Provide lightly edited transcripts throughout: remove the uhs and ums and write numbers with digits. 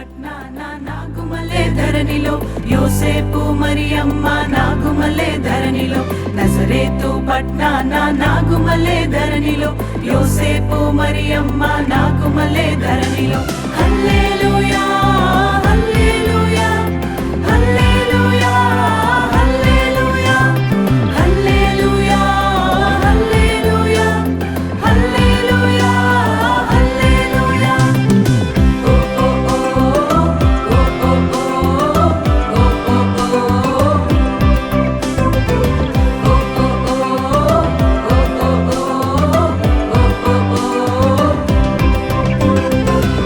పట్నాన నాగుమలే ధరణిలో యోసేపు మరియమ్మ నాగుమలే ధరణిలో నజరేతు పట్నాన నాగుమలే ధరణిలో యోసేపు మరియమ్మ నాగుమలే ధరణిలో హల్లెలూయా హల్లెలూయా హల్లెలూయా హల్లెలూయా హల్లెలూయా హల్లెలూయా హల్లెలూయా హల్లెలూయా ఓ ఓ ఓ ఓ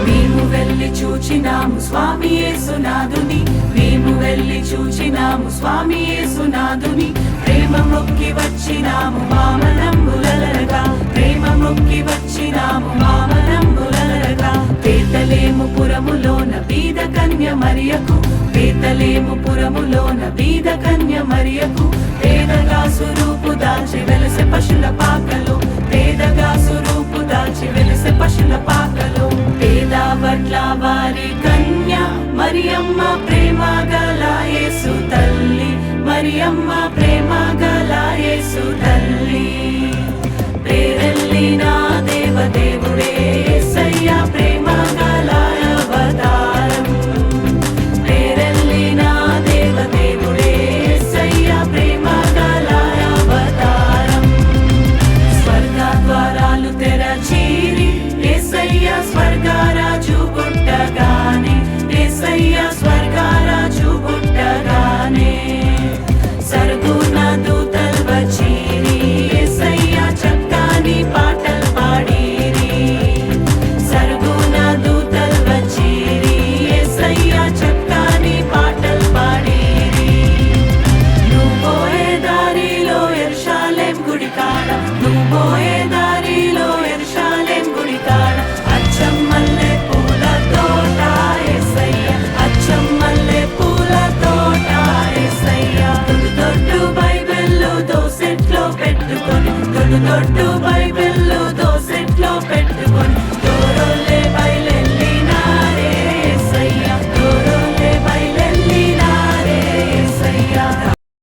మేము వెళ్ళి చూచినాము స్వామి యేసునాథుని మేము వెళ్ళి చూచినాము స్వామి యేసునాథుని ప్రేమ మొక్కి వచ్చినాము మామనంబులరగా ప్రేమ మొక్కి వచ్చినాము మామనంబులరగా బేతలేము పురములోన బీద కన్య మరియకు బేతలేము పురములోన బీద కన్య మరియకు పేదగా స్వరూపు దాల్చి వెలసె పశుల పాకలో పేదగా స్వరూపు దాల్చి వెలసె పశుల పాకలో పేద వడ్ల వారి కన్య మరియమ్మ ప్రేమ గల యేసు తల్లి మరియమ్మ